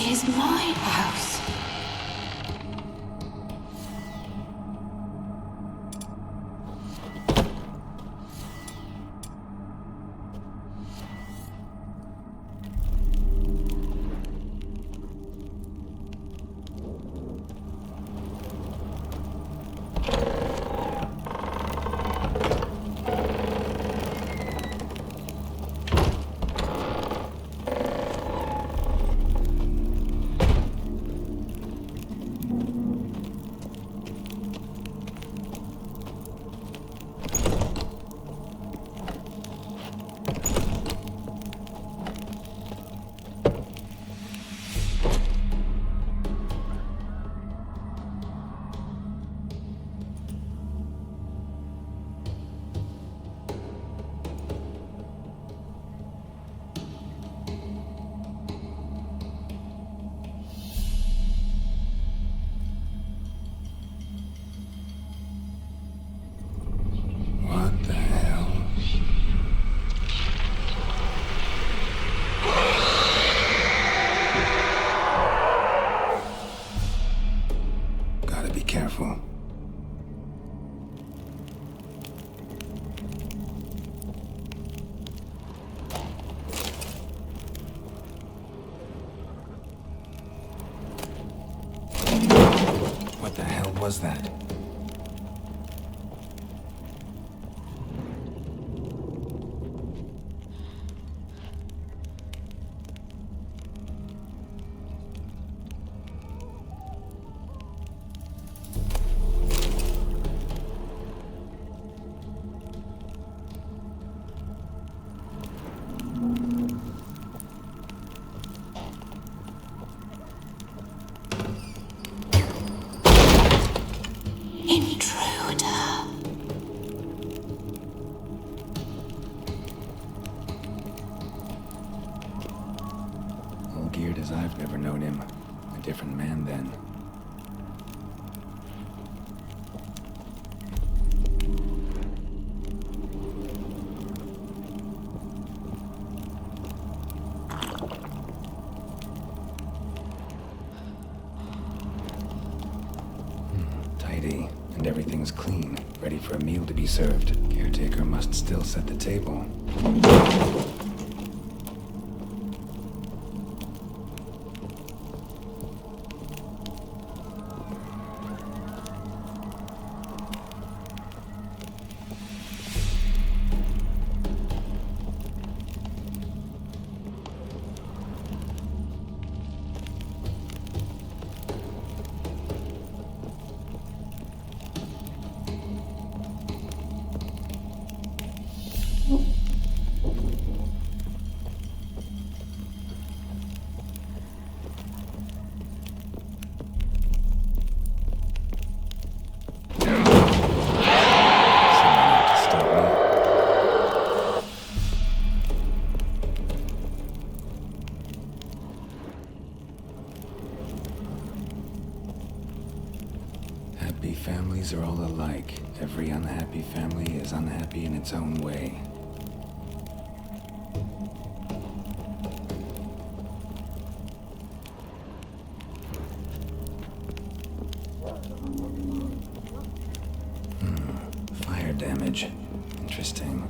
is my house. Careful. What the hell was that? Olgierd as I've never known him. A different man then. Tidy, and everything's clean, ready for a meal to be served. Caretaker must still set the table. Happy families are all alike. Every unhappy family is unhappy in its own way. Fire damage. Interesting.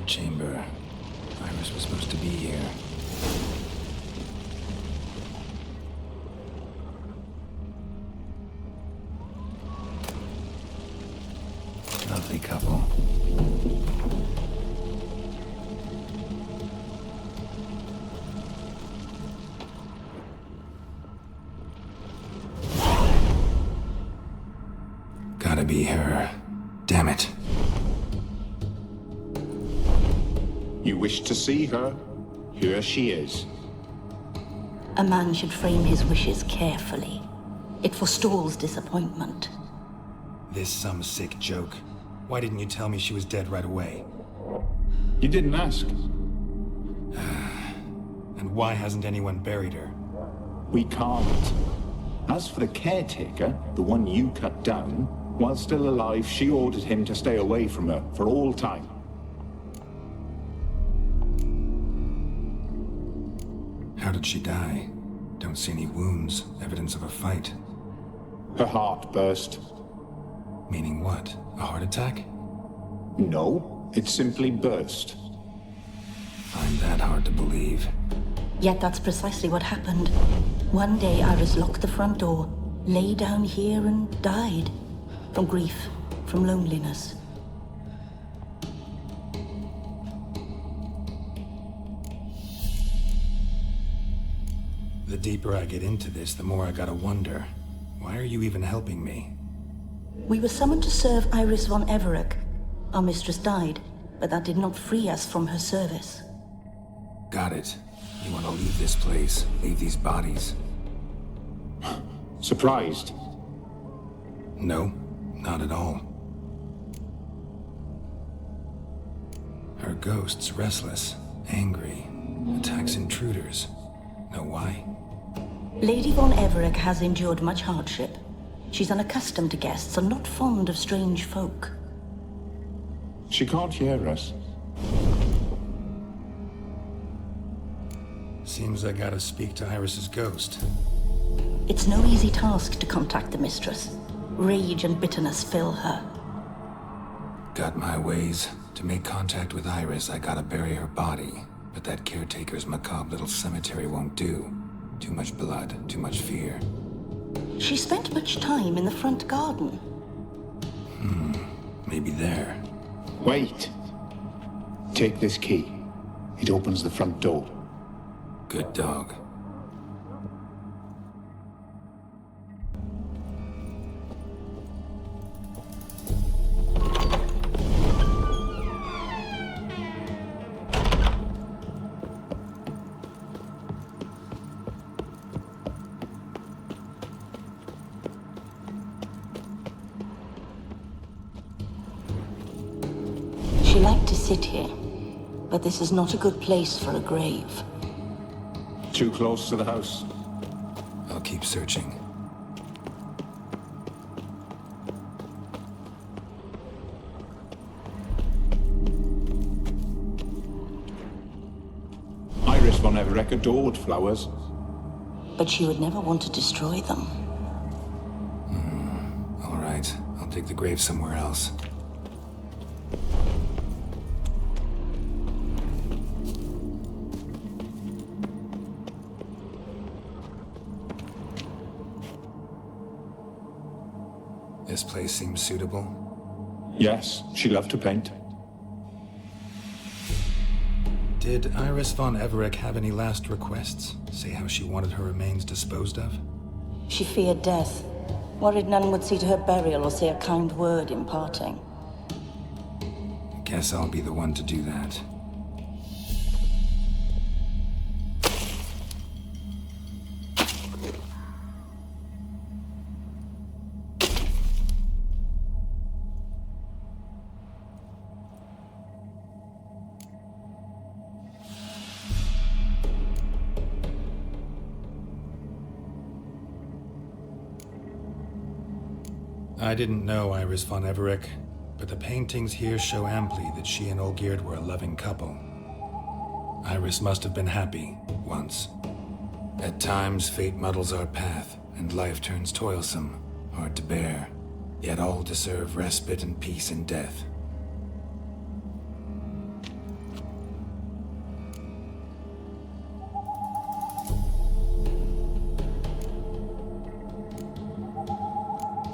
chamber. Iris was supposed to be here. Lovely couple. Gotta be her. Damn it. You wish to see her? Here she is. A man should frame his wishes carefully. It forestalls disappointment. This some sick joke. Why didn't you tell me she was dead right away? You didn't ask. And why hasn't anyone buried her? We can't. As for the caretaker, the one you cut down, while still alive, she ordered him to stay away from her for all time. How did she die? Don't see any wounds, evidence of a fight. Her heart burst. Meaning what? A heart attack? No, it simply burst. Find that hard to believe. Yet that's precisely what happened. One day Iris locked the front door, lay down here and died. From grief, from loneliness. The deeper I get into this, the more I gotta wonder. Why are you even helping me? We were summoned to serve Iris von Everec. Our mistress died, but that did not free us from her service. Got it. You want to leave this place, leave these bodies? Surprised? No, not at all. Her ghost's restless, angry, attacks intruders. Know why? Lady von Everec has endured much hardship. She's unaccustomed to guests and not fond of strange folk. She can't hear us. Seems I gotta speak to Iris's ghost. It's no easy task to contact the mistress. Rage and bitterness fill her. Got my ways. To make contact with Iris, I gotta bury her body. But that caretaker's macabre little cemetery won't do. Too much blood, too much fear. She spent much time in the front garden. Maybe there. Wait. Take this key. It opens the front door. Good dog. She liked to sit here, but this is not a good place for a grave. Too close to the house. I'll keep searching. Iris von Everec adored flowers. But she would never want to destroy them. All right, I'll dig the grave somewhere else. This place seems suitable. Yes, she loved to paint. Did Iris von Everec have any last requests? Say how she wanted her remains disposed of? She feared death, worried none would see to her burial or say a kind word in parting. Guess I'll be the one to do that. I didn't know Iris von Everec, but the paintings here show amply that she and Olgierd were a loving couple. Iris must have been happy, once. At times, fate muddles our path, and life turns toilsome, hard to bear. Yet all deserve respite and peace in death.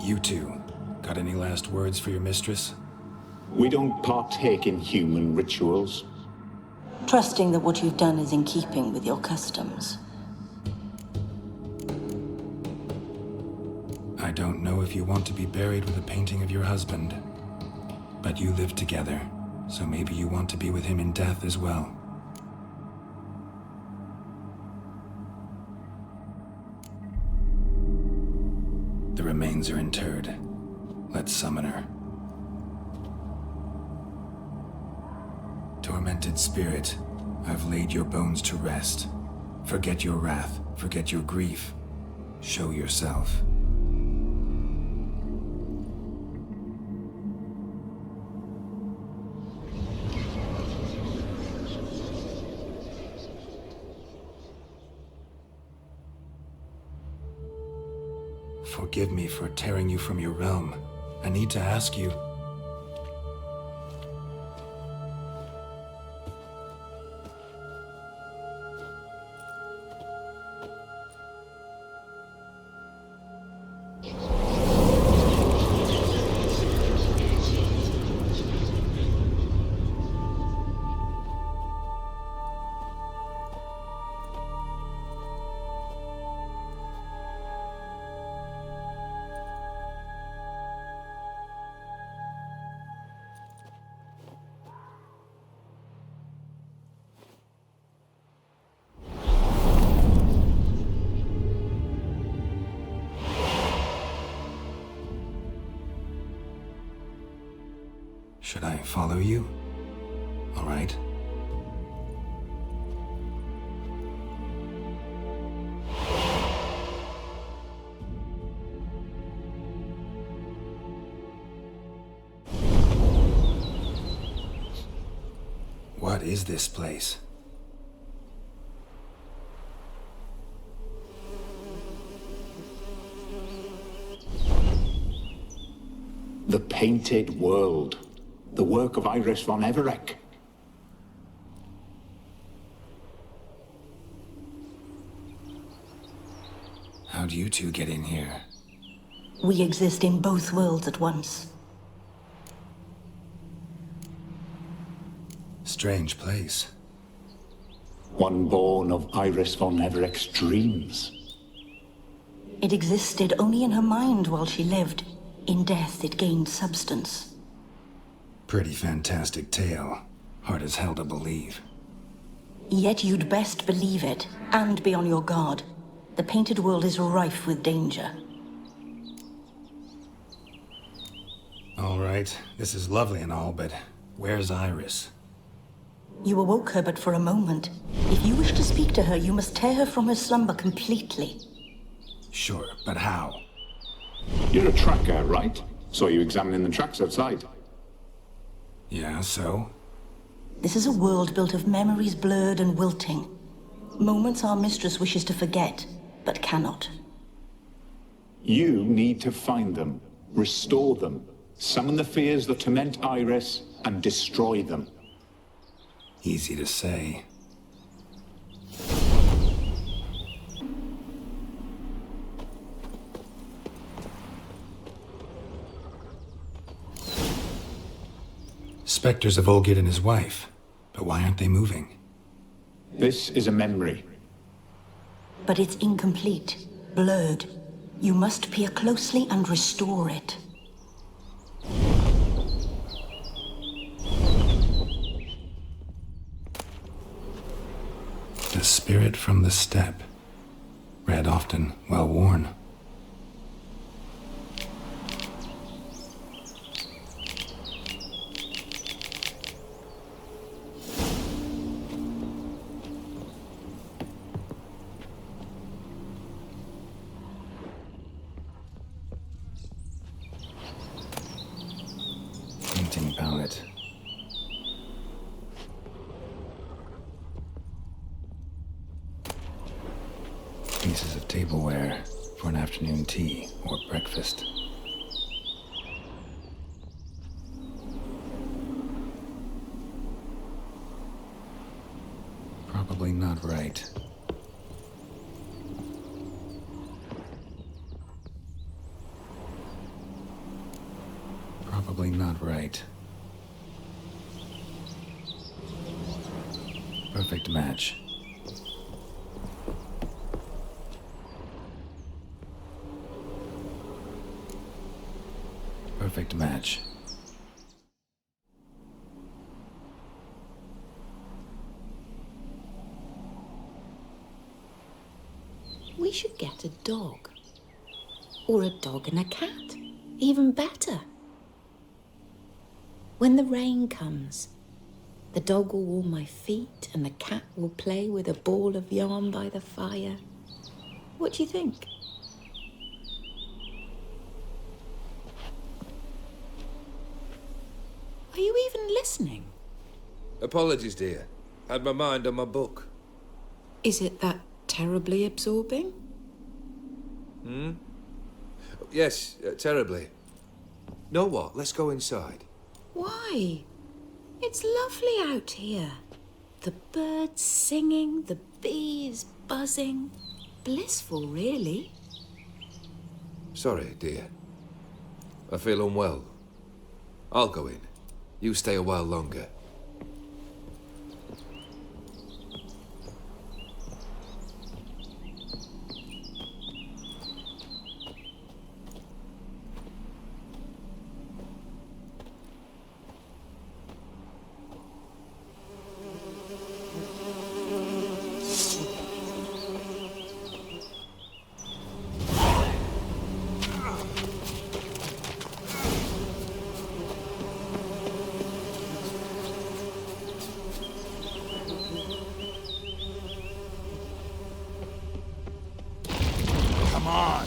You two, got any last words for your mistress? We don't partake in human rituals. Trusting that what you've done is in keeping with your customs. I don't know if you want to be buried with a painting of your husband, but you live together, so maybe you want to be with him in death as well. The remains are interred. Let's summon her. Tormented spirit, I've laid your bones to rest. Forget your wrath, forget your grief. Show yourself. Forgive me for tearing you from your realm. I need to ask you. Should I follow you? All right. What is this place? The Painted World. The work of Iris von Everec. How'd you two get in here? We exist in both worlds at once. Strange place. One born of Iris von Everec's dreams. It existed only in her mind while she lived. In death, it gained substance. Pretty fantastic tale. Hard as hell to believe. Yet you'd best believe it, and be on your guard. The Painted World is rife with danger. All right, this is lovely and all, but where's Iris? You awoke her but for a moment. If you wish to speak to her, you must tear her from her slumber completely. Sure, but how? You're a tracker, right? Saw you examining the tracks outside. Yeah, so? This is a world built of memories blurred and wilting. Moments our mistress wishes to forget, but cannot. You need to find them, restore them, summon the fears that torment Iris, and destroy them. Easy to say. Spectres of Olgierd and his wife. But why aren't they moving? This is a memory. But it's incomplete, blurred. You must peer closely and restore it. The spirit from the steppe. Read often, well worn. Painting palette. Pieces of tableware for an afternoon tea or breakfast. Probably not right. not right. Perfect match. Perfect match. We should get a dog. Or a dog and a cat. Even better. When the rain comes, the dog will warm my feet and the cat will play with a ball of yarn by the fire. What do you think? Are you even listening? Apologies, dear. Had my mind on my book. Is it that terribly absorbing? Yes, terribly. Know what? Let's go inside. Why? It's lovely out here. The birds singing, the bees buzzing. Blissful, really. Sorry, dear. I feel unwell. I'll go in. You stay a while longer. Come on!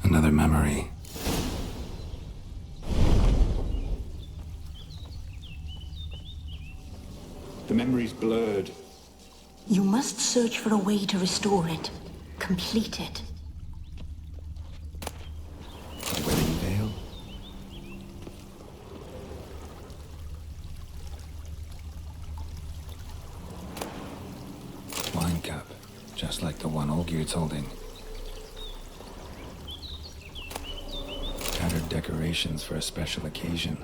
Another memory. The memory's blurred. You must search for a way to restore it. Complete it. A wedding veil? Wine cup, just like the one Olgierd's holding. Tattered decorations for a special occasion.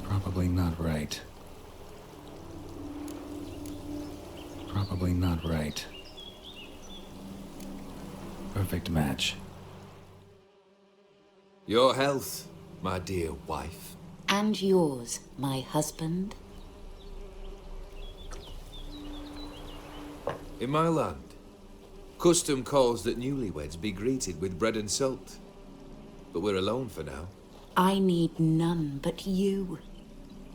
Probably not right. Probably not right. Perfect match. Your health, my dear wife. And yours, my husband. In my land, custom calls that newlyweds be greeted with bread and salt. But we're alone for now. I need none but you.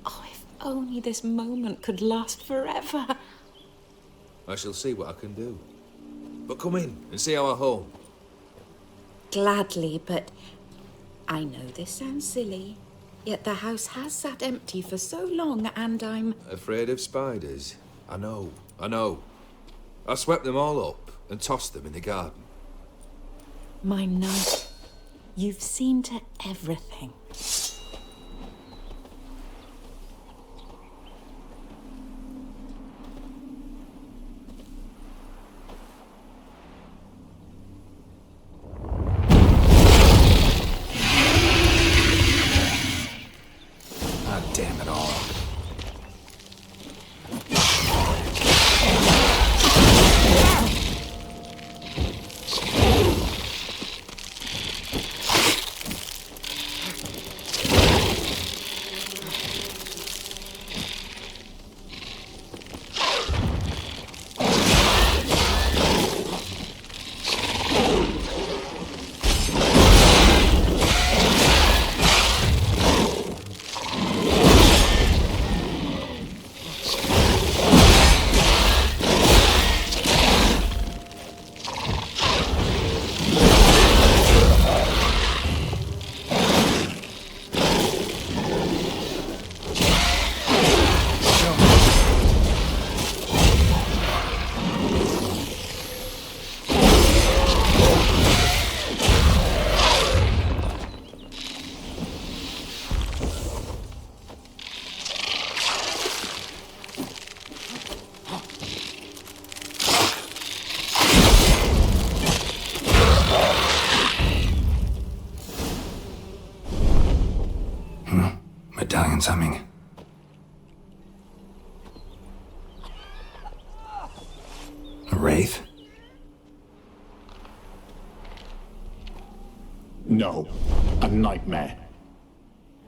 Oh, if only this moment could last forever. I shall see what I can do. But come in and see our home. Gladly, but I know this sounds silly, yet the house has sat empty for so long, and I'm... Afraid of spiders? I know. I swept them all up and tossed them in the garden. My knight, you've seen to everything. Ah, damn it all. Medallion's humming. A wraith? No, a nightmare.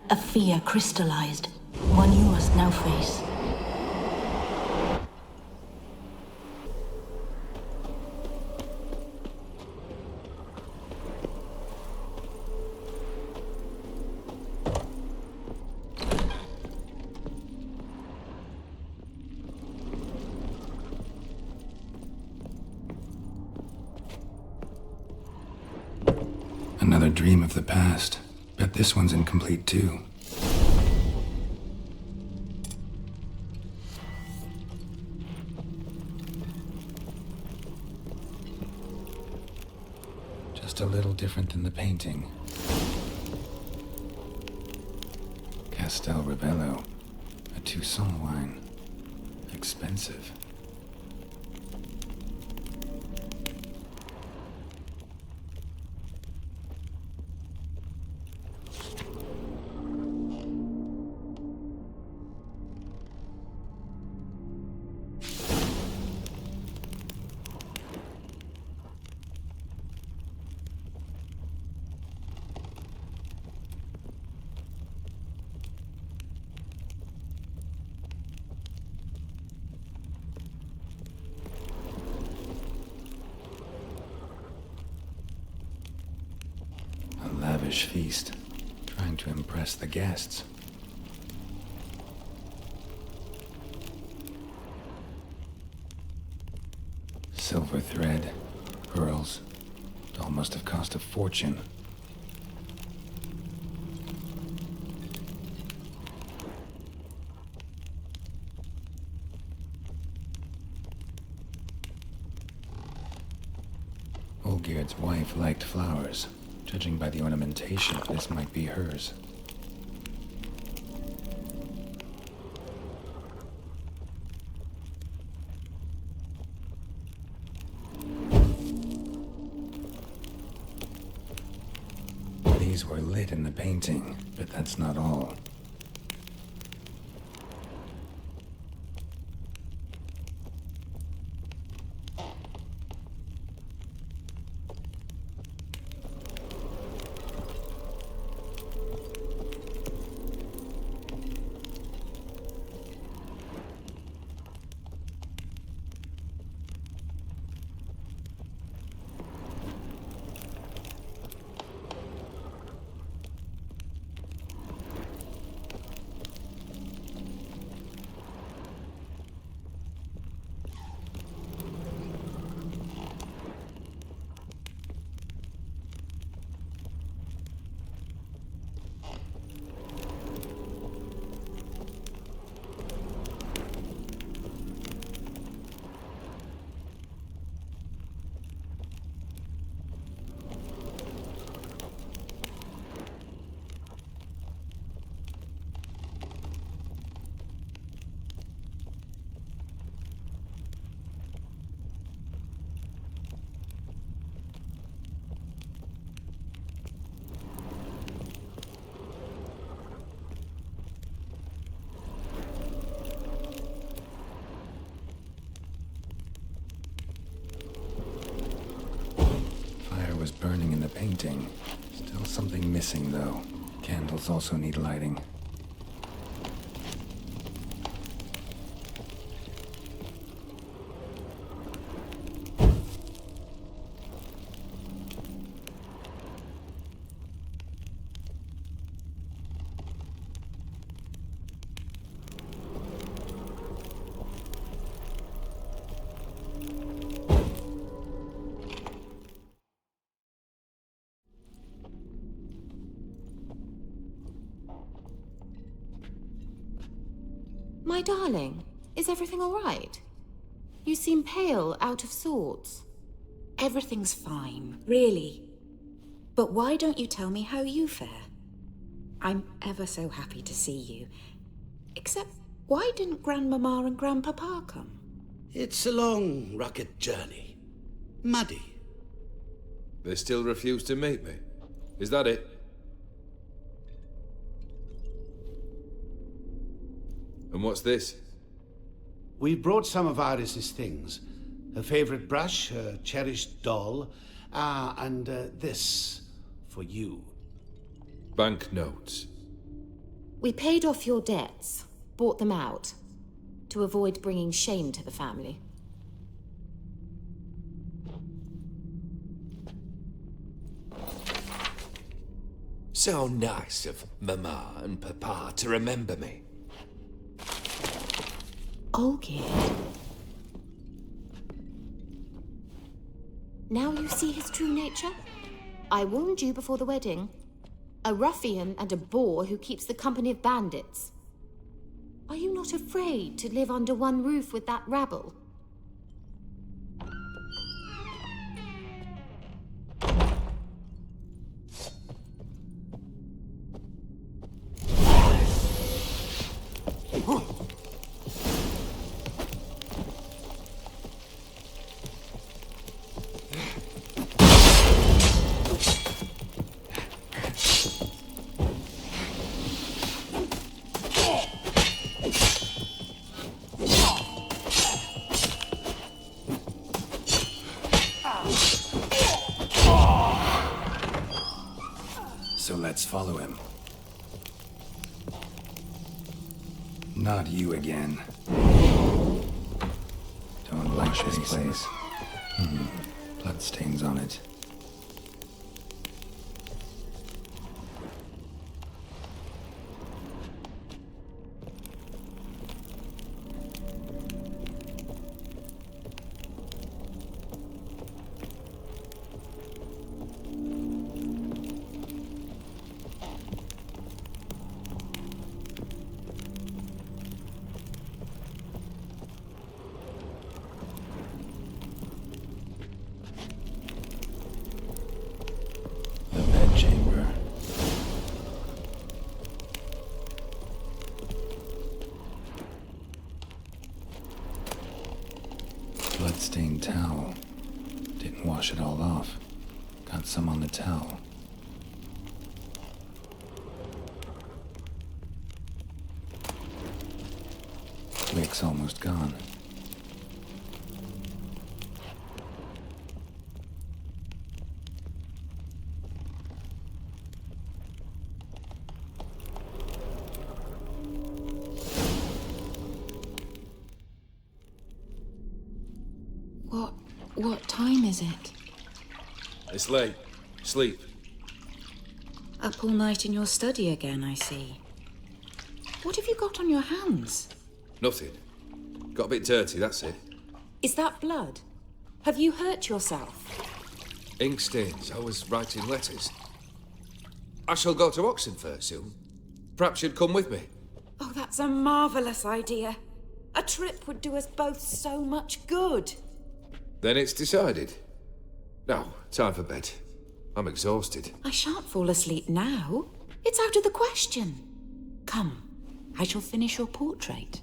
A fear crystallized, one you must now face. Another dream of the past. Bet this one's incomplete too. Just a little different than the painting. Castel Rebello. A Toussaint wine. Expensive. Lavish feast, trying to impress the guests. Silver thread, pearls, it all must have cost a fortune. Olgierd's wife liked flowers. Judging by the ornamentation, this might be hers. These were lit in the painting, but that's not all. Still something missing, though. Candles also need lighting. My darling, is everything all right? You seem pale, out of sorts. Everything's fine, really. But why don't you tell me how you fare? I'm ever so happy to see you. Except, why didn't Grandmama and Grandpapa come? It's a long, rugged journey. Muddy. They still refuse to meet me. Is that it? And what's this? We brought some of Iris's things. Her favorite brush, her cherished doll, and this for you. Banknotes. We paid off your debts, bought them out, to avoid bringing shame to the family. So nice of Mama and Papa to remember me. Olgierd. Now you see his true nature? I warned you before the wedding. A ruffian and a boor who keeps the company of bandits. Are you not afraid to live under one roof with that rabble? So let's follow him. Not you again. Don't like this place. Bloodstains on it. Bloodstained towel. Didn't wash it all off. Got some on the towel. Wick's almost gone. What time is it? It's late. Sleep. Up all night in your study again, I see. What have you got on your hands? Nothing. Got a bit dirty, that's it. Is that blood? Have you hurt yourself? Ink stains. I was writing letters. I shall go to Oxenfurt soon. Perhaps you'd come with me. Oh, that's a marvellous idea. A trip would do us both so much good. Then it's decided. Now, time for bed. I'm exhausted. I shan't fall asleep now. It's out of the question. Come, I shall finish your portrait.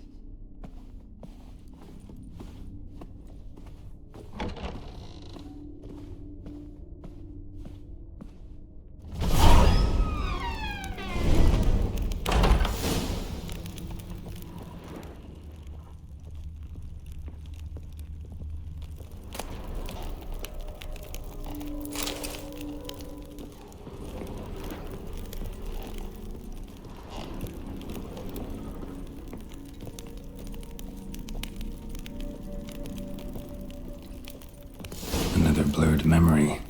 blurred memory.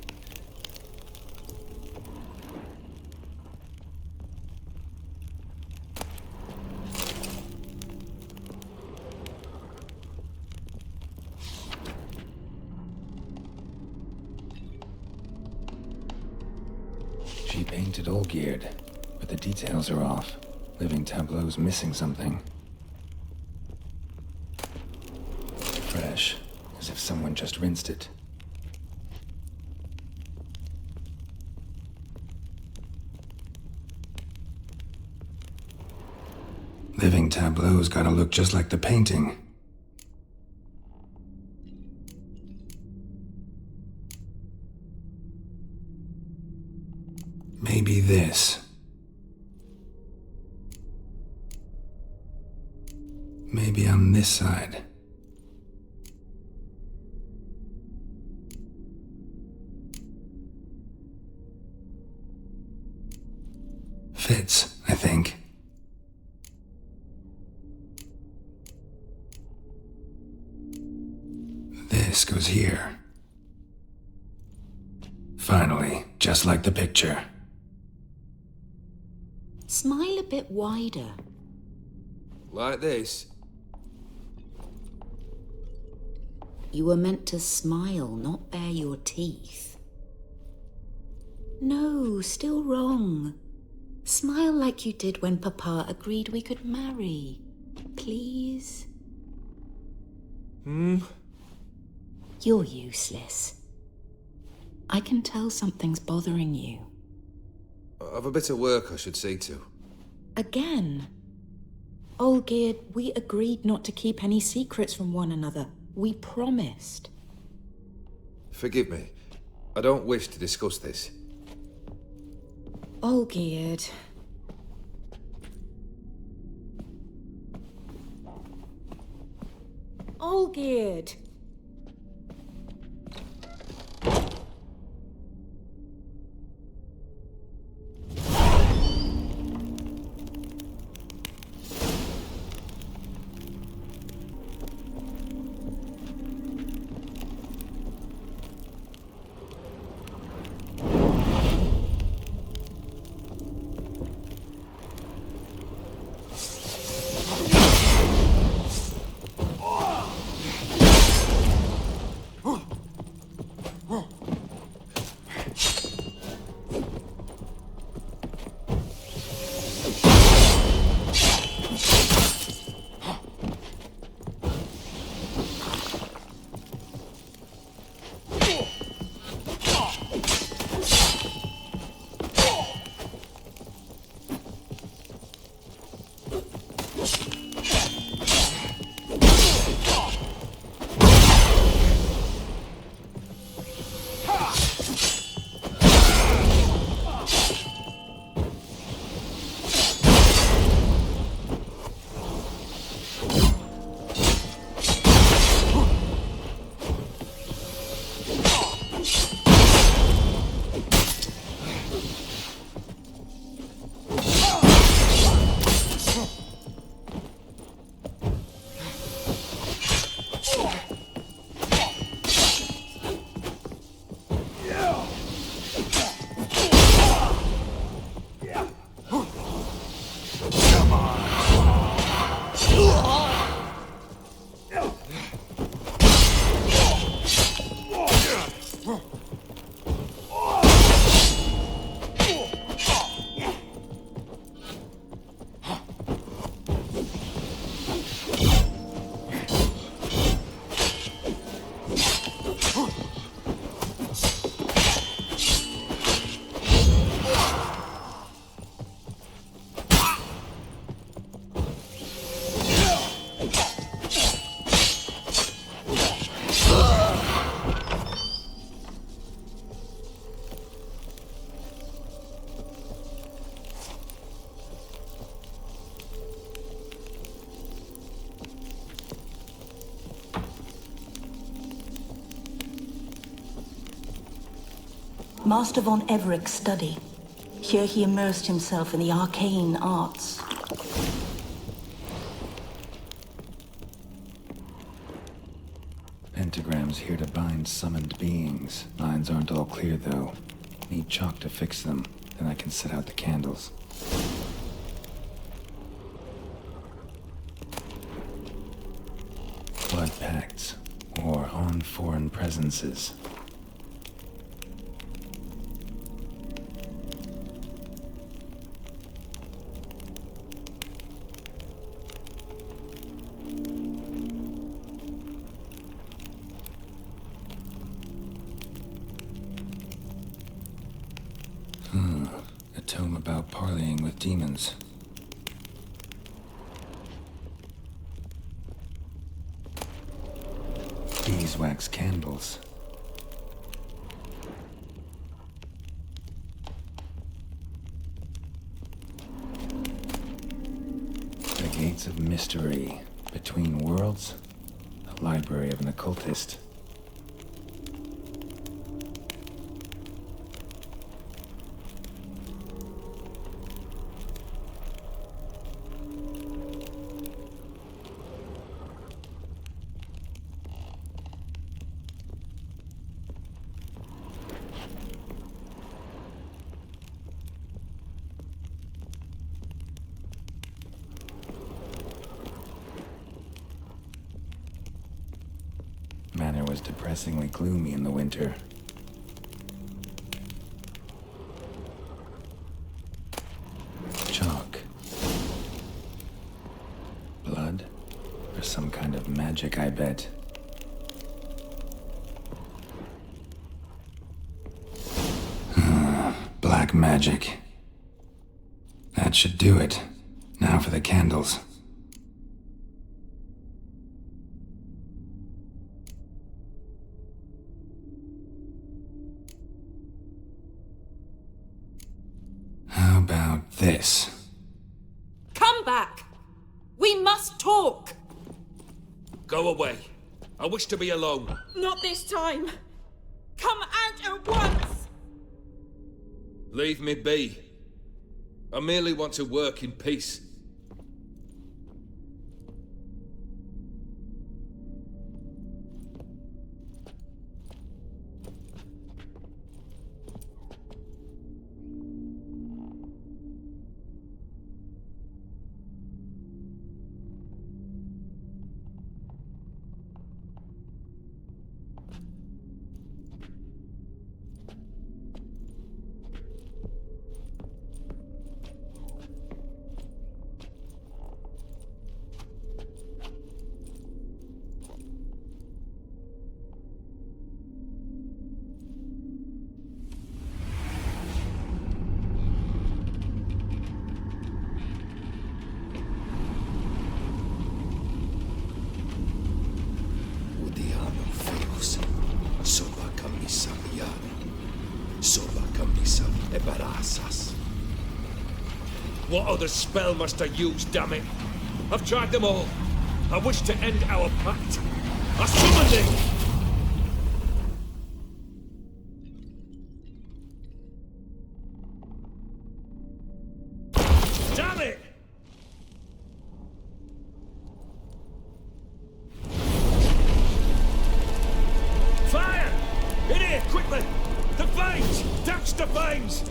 She painted Olgierd, but the details are off. Living tableau's missing something. Fresh, as if someone just rinsed it. Living tableau's gotta look just like the painting. Maybe this. Maybe on this side. Fits, I think. This goes here. Finally, just like the picture. Smile a bit wider. Like this? You were meant to smile, not bare your teeth. No, still wrong. Smile like you did when Papa agreed we could marry. Please? You're useless. I can tell something's bothering you. I've a bit of work I should see to. Again? Olgierd, we agreed not to keep any secrets from one another. We promised. Forgive me. I don't wish to discuss this. Olgierd. Olgierd! Master von Everett's study. Here he immersed himself in the arcane arts. pentagrams here to bind summoned beings. Lines aren't all clear, though. Need chalk to fix them, then I can set out the candles. Blood pacts, or on foreign presences. A tome about parleying with demons. Beeswax candles. The Gates of Mystery. Between Worlds. The Library of an Occultist. Manor was depressingly gloomy in the winter. Chalk. Blood? Or some kind of magic, I bet. Black magic. That should do it. Now for the candles. How about this? Come back! We must talk! Go away. I wish to be alone. Not this time! Come out at once! Leave me be. I merely want to work in peace. What other spell must I use, damn it? I've tried them all. I wish to end our pact. I summon thee! Damn it! Fire! In here, quickly! The flames! Douse the flames!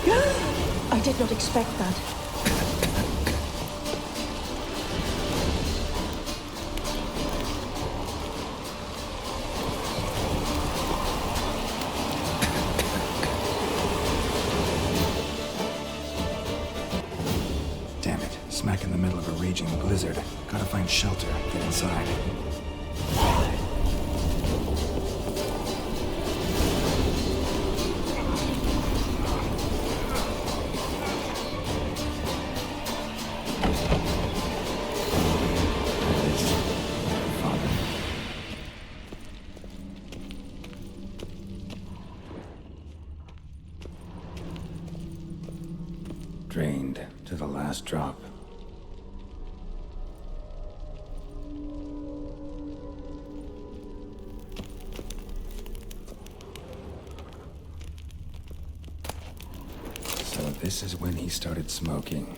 I did not expect that. Damn it. Smack in the middle of a raging blizzard. Gotta find shelter. Get inside. Drained to the last drop. So this is when he started smoking.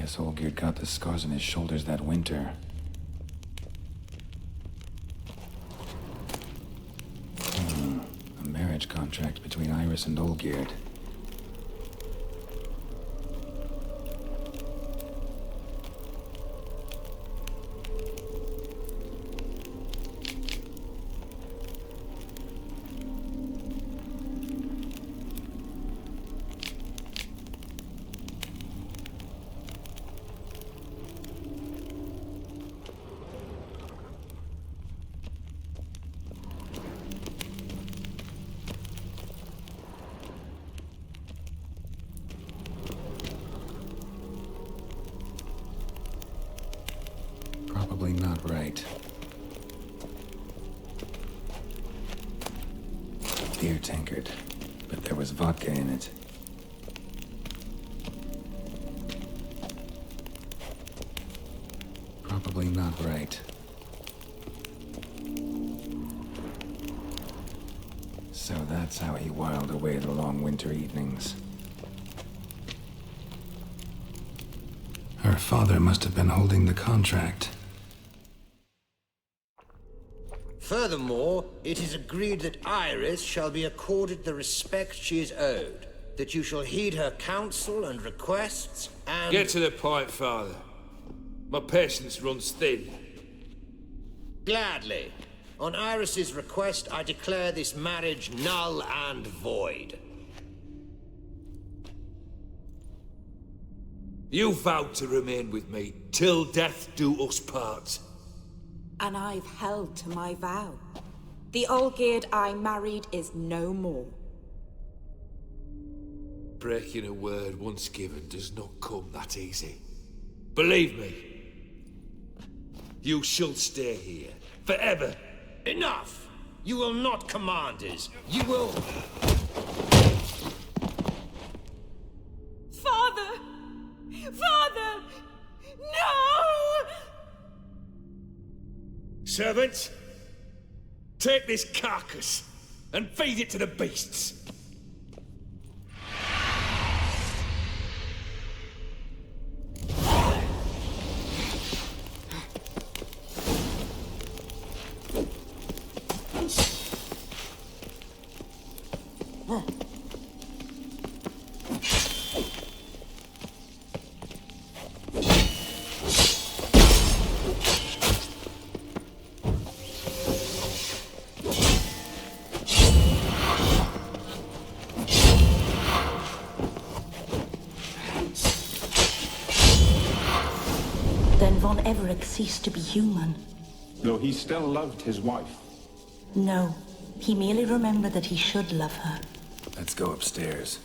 Guess Olgierd got the scars on his shoulders that winter. A marriage contract between Iris and Olgierd. Probably not right. Beer tankard, but there was vodka in it. Probably not right. So that's how he whiled away the long winter evenings. Her father must have been holding the contract. Furthermore, it is agreed that Iris shall be accorded the respect she is owed, that you shall heed her counsel and requests, and... Get to the point, Father. My patience runs thin. Gladly. On Iris's request, I declare this marriage null and void. You vowed to remain with me till death do us part. And I've held to my vow. The Olgierd I married is no more. Breaking a word once given does not come that easy. Believe me. You shall stay here. Forever. Enough! You will not command us. You will... Father! Father! No! Servants, take this carcass and feed it to the beasts. Everick ceased to be human. Though he still loved his wife. No, he merely remembered that he should love her. Let's go upstairs.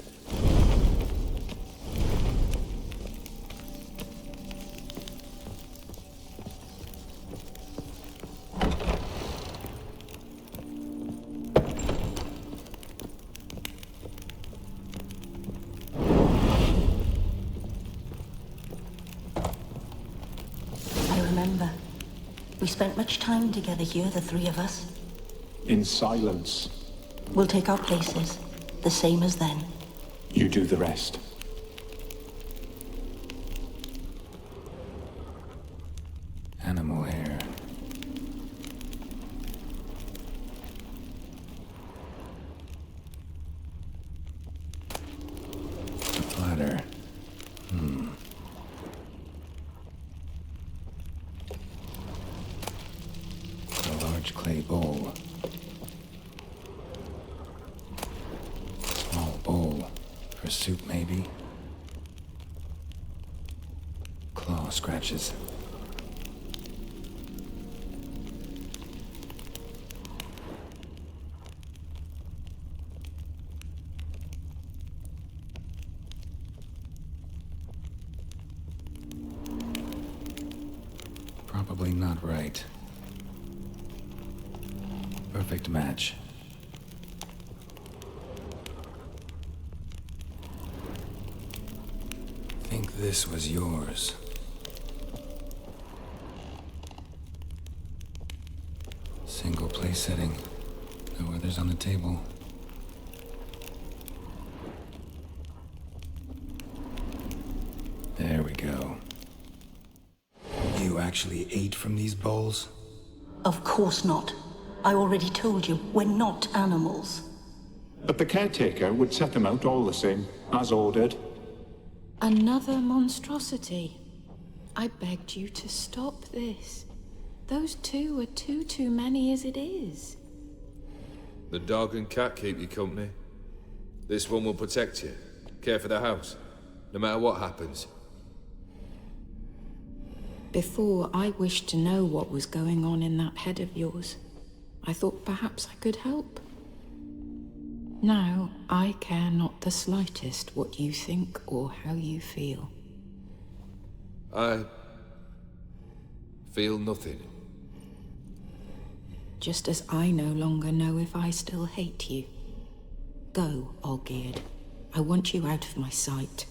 We spent much time together here, the three of us. In silence. We'll take our places, the same as then. You do the rest. Animal hair. A platter. Clay bowl. Small bowl. For soup, maybe? Claw scratches. Probably not right. Perfect match. Think this was yours. Single place setting. No others on the table. There we go. actually ate from these bowls? Of course not. I already told you, we're not animals. But the caretaker would set them out all the same, as ordered. Another monstrosity. I begged you to stop this. Those two are too many as it is. The dog and cat keep you company. This one will protect you, care for the house, no matter what happens. Before, I wished to know what was going on in that head of yours. I thought perhaps I could help. Now, I care not the slightest what you think or how you feel. I feel nothing. Just as I no longer know if I still hate you. Go, Olgierd. I want you out of my sight.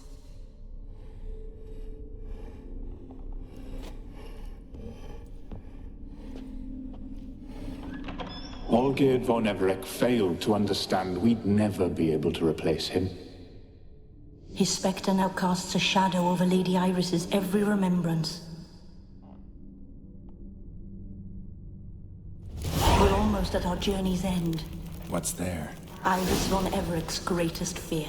Olgierd von Everec failed to understand we'd never be able to replace him. His spectre now casts a shadow over Lady Iris's every remembrance. We're almost at our journey's end. What's there? Iris von Everec's greatest fear.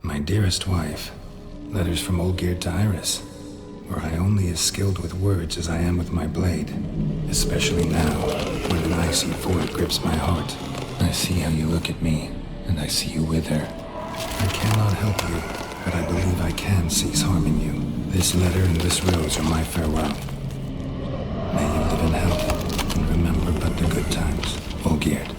My dearest wife, letters from Olgierd to Iris. Were I only as skilled with words as I am with my blade, especially now, when an icy void grips my heart. I see how you look at me, and I see you with her. I cannot help you, but I believe I can cease harming you. This letter and this rose are my farewell. May you live in health, and remember but the good times, Olgierd.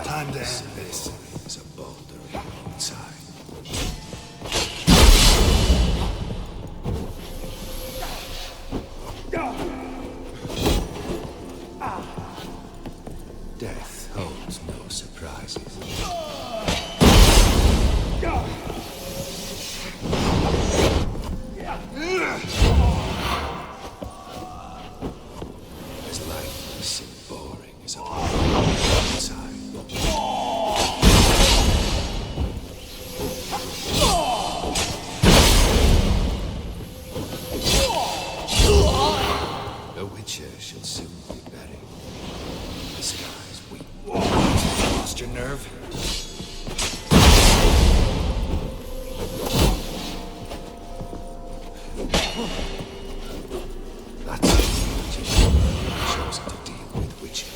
Time to end this. There's a boulder inside. Death holds no surprises. As lifeless and boring as a boulder inside. The Witcher shall soon be buried. The skies weep. Lost your nerve? That's it. You've chosen to deal with Witcher.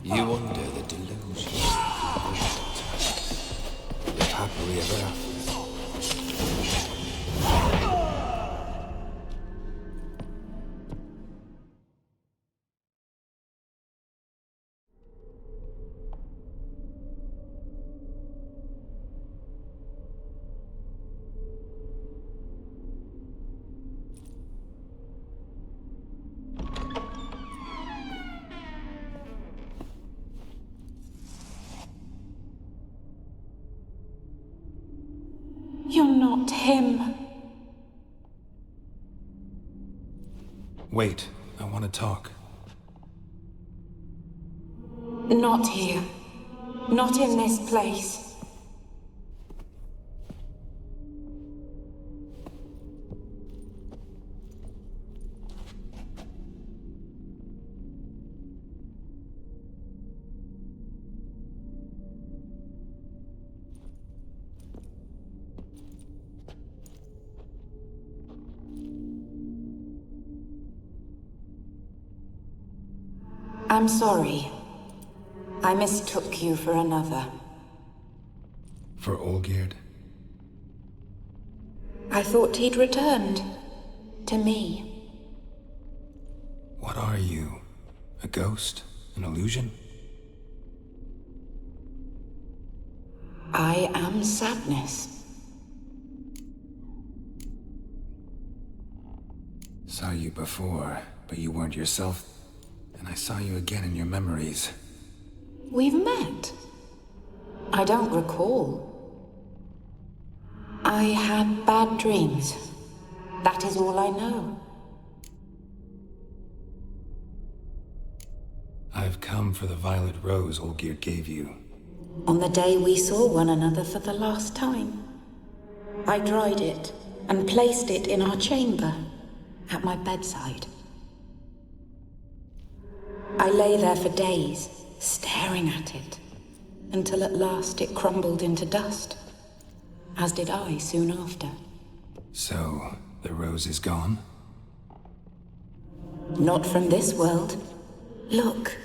You under the delusion. Live happily ever after. You're not him. Wait, I want to talk. Not here. Not in this place. I'm sorry. I mistook you for another. For Olgierd? I thought he'd returned. To me. What are you? A ghost? An illusion? I am sadness. Saw you before, but you weren't yourself. And I saw you again in your memories. We've met. I don't recall. I had bad dreams. That is all I know. I've come for the violet rose Olgierd gave you. On the day we saw one another for the last time, I dried it and placed it in our chamber, at my bedside. I lay there for days, staring at it, until at last it crumbled into dust, as did I soon after. So, the rose is gone? Not from this world. Look,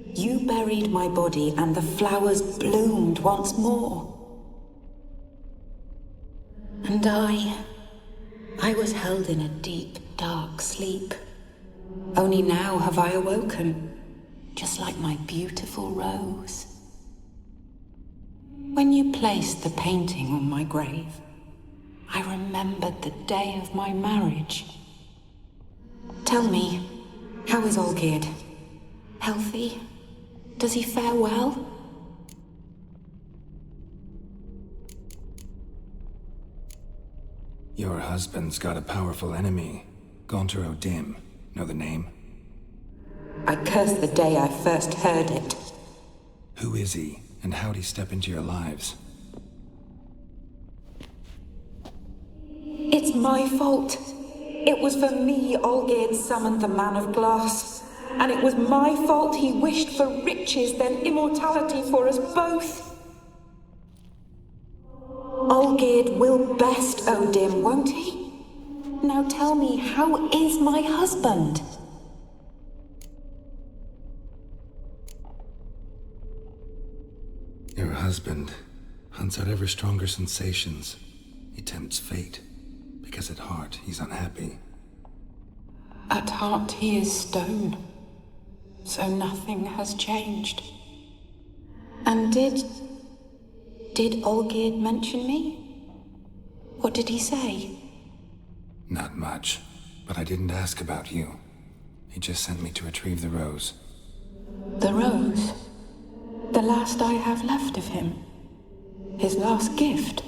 you buried my body and the flowers bloomed once more. And I was held in a deep, dark sleep. Only now have I awoken, just like my beautiful rose. When you placed the painting on my grave, I remembered the day of my marriage. Tell me, how is Olgierd? Healthy? Does he fare well? Your husband's got a powerful enemy. Gaunter O'Dim. Know the name? I curse the day I first heard it. Who is he, and how'd he step into your lives? It's my fault. It was for me Olgierd summoned the Man of Glass. And it was my fault he wished for riches, then immortality for us both. Olgierd will best O'Dim, won't he? Now tell me, how is my husband? Your husband hunts out ever stronger sensations. He tempts fate, because at heart he's unhappy. At heart he is stone, so nothing has changed. And did Olgierd mention me? What did he say? Not much, but I didn't ask about you. He just sent me to retrieve the rose. The rose? The last I have left of him? His last gift?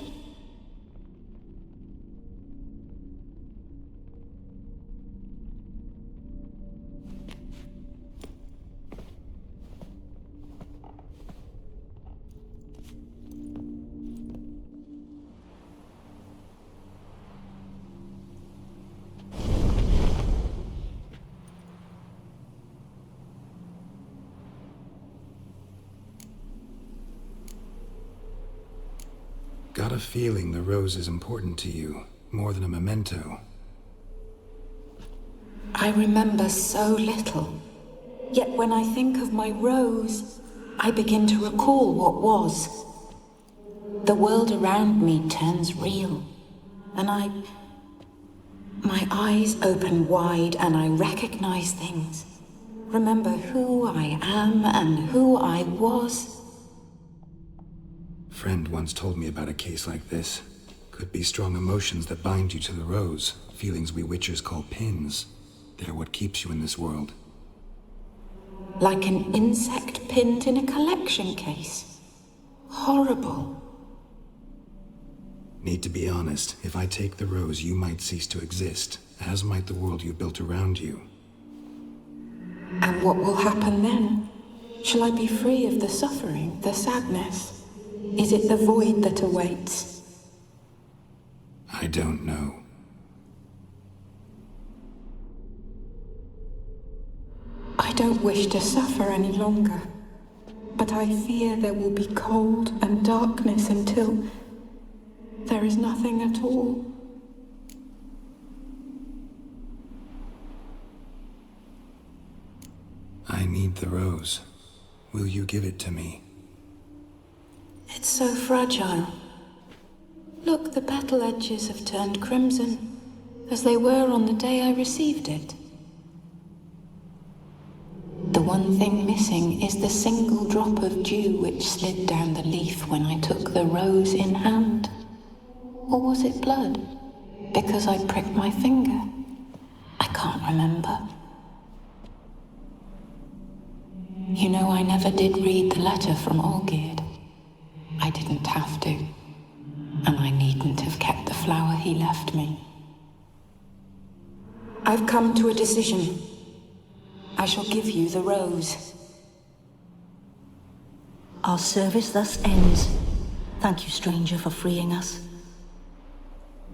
Got a feeling the rose is important to you, more than a memento. I remember so little. Yet when I think of my rose, I begin to recall what was. The world around me turns real, and my eyes open wide and I recognize things. Remember who I am and who I was. Friend once told me about a case like this. Could be strong emotions that bind you to the rose, feelings we witchers call pins. They're what keeps you in this world. Like an insect pinned in a collection case. Horrible. Need to be honest, if I take the rose, you might cease to exist, as might the world you built around you. And what will happen then? Shall I be free of the suffering, the sadness? Is it the void that awaits? I don't know. I don't wish to suffer any longer, but I fear there will be cold and darkness until there is nothing at all. I need the rose. Will you give it to me? It's so fragile. Look, the petal edges have turned crimson, as they were on the day I received it. The one thing missing is the single drop of dew which slid down the leaf when I took the rose in hand. Or was it blood? Because I pricked my finger? I can't remember. You know, I never did read the letter from Olgierd. I didn't have to. And I needn't have kept the flower he left me. I've come to a decision. I shall give you the rose. Our service thus ends. Thank you, stranger, for freeing us.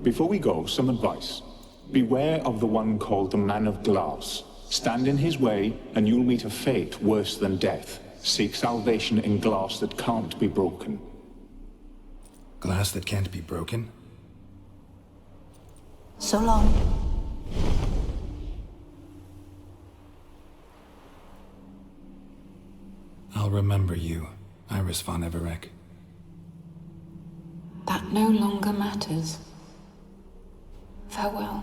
Before we go, some advice. Beware of the one called the Man of Glass. Stand in his way, and you'll meet a fate worse than death. Seek salvation in glass that can't be broken. Glass that can't be broken? So long. I'll remember you, Iris von Everec. That no longer matters. Farewell.